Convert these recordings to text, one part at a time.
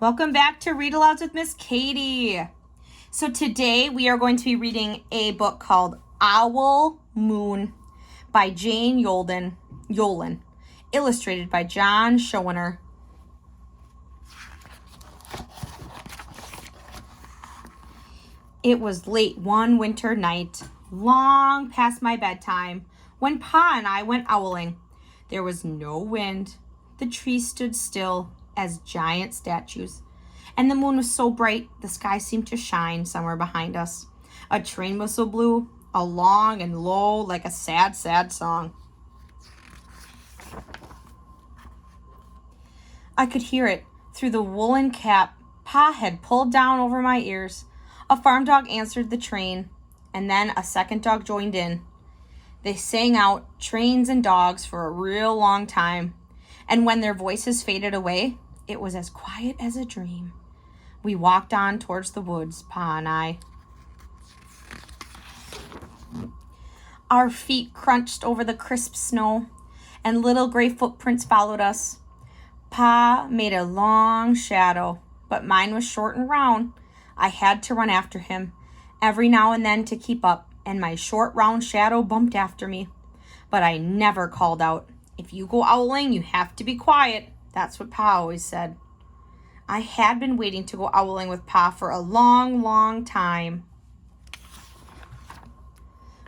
Welcome back to Read-Alouds with Miss Katie. So today we are going to be reading a book called Owl Moon by Jane Yolen, illustrated by John Schoener. It was late one winter night, long past my bedtime, when Pa and I went owling. There was no wind. The trees stood still as giant statues, and the moon was so bright the sky seemed to shine somewhere behind us. A train whistle blew, long and low, like a sad, sad song. I could hear it through the woolen cap Pa had pulled down over my ears. A farm dog answered the train, and then a second dog joined in. They sang out trains and dogs for a real long time, and when their voices faded away, it was as quiet as a dream. We walked on towards the woods, Pa and I. Our feet crunched over the crisp snow, and little gray footprints followed us. Pa made a long shadow, but mine was short and round. I had to run after him every now and then to keep up, and my short round shadow bumped after me. But I never called out. If you go owling, you have to be quiet. That's what Pa always said. I had been waiting to go owling with Pa for a long, long time.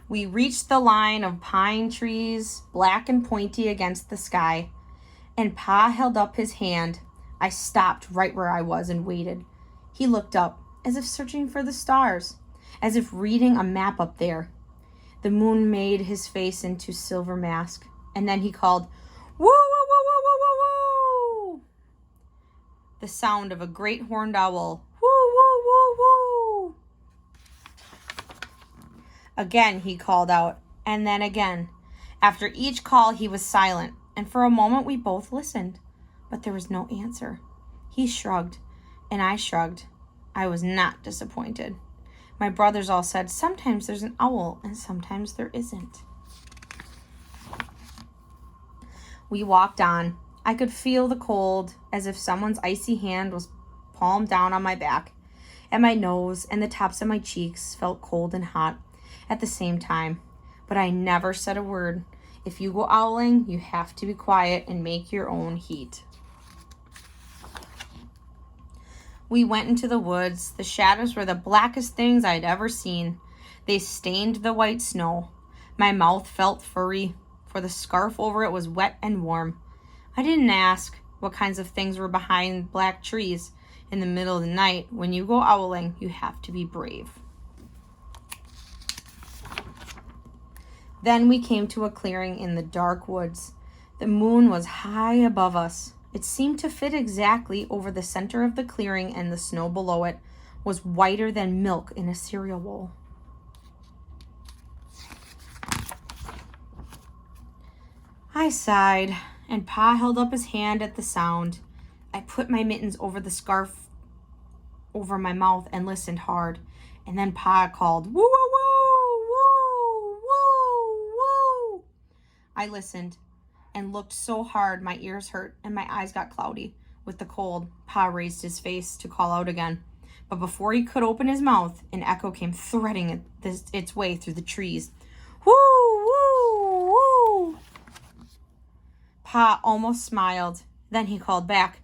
We reached the line of pine trees, black and pointy against the sky, and Pa held up his hand. I stopped right where I was and waited. He looked up, as if searching for the stars, as if reading a map up there. The moon made his face into silver mask, and then he called, "Woo, woo, woo, woo, woo, woo, woo!" The sound of a great horned owl. Woo, woo, woo, woo! Again he called out, and then again. After each call he was silent, and for a moment we both listened, but there was no answer. He shrugged, and I shrugged. I was not disappointed. My brothers all said, sometimes there's an owl, and sometimes there isn't. We walked on. I could feel the cold, as if someone's icy hand was palmed down on my back, and my nose and the tops of my cheeks felt cold and hot at the same time. But I never said a word. If you go owling, you have to be quiet and make your own heat. We went into the woods. The shadows were the blackest things I'd ever seen. They stained the white snow. My mouth felt furry, for the scarf over it was wet and warm. I didn't ask what kinds of things were behind black trees. In the middle of the night, when you go owling, you have to be brave. Then we came to a clearing in the dark woods. The moon was high above us. It seemed to fit exactly over the center of the clearing, and the snow below it was whiter than milk in a cereal bowl. I sighed, and Pa held up his hand at the sound. I put my mittens over the scarf over my mouth and listened hard, and then Pa called, "Woo, woo, woo, woo, woo, woo." I listened and looked so hard my ears hurt and my eyes got cloudy with the cold. Pa raised his face to call out again, but before he could open his mouth, an echo came threading its way through the trees. Woo, woo, woo. Pa almost smiled. Then he called back,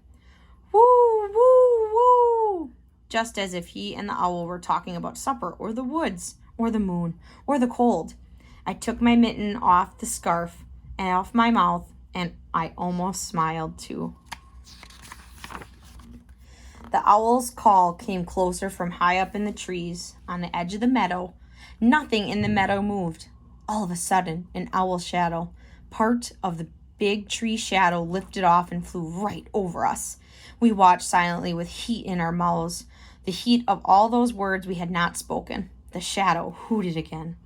"Woo, woo, woo," just as if he and the owl were talking about supper or the woods or the moon or the cold. I took my mitten off the scarf and off my mouth, and I almost smiled too. The owl's call came closer from high up in the trees on the edge of the meadow. Nothing in the meadow moved. All of a sudden, an owl shadow, part of the big tree shadow, lifted off and flew right over us. We watched silently with heat in our mouths, the heat of all those words we had not spoken. The shadow hooted again.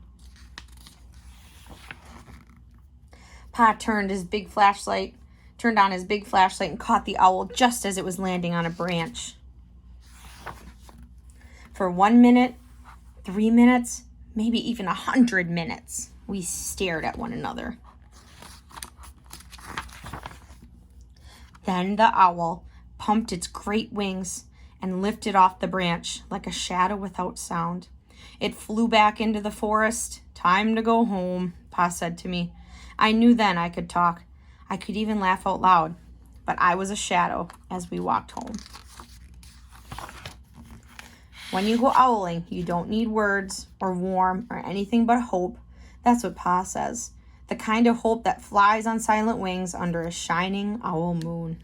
Pa turned on his big flashlight and caught the owl just as it was landing on a branch. For 1 minute, 3 minutes, maybe even 100 minutes, we stared at one another. Then the owl pumped its great wings, and lifted off the branch like a shadow without sound. It flew back into the forest. "Time to go home," Pa said to me. I knew then I could talk. I could even laugh out loud. But I was a shadow as we walked home. When you go owling, you don't need words or warm or anything but hope. That's what Pa says. The kind of hope that flies on silent wings under a shining owl moon.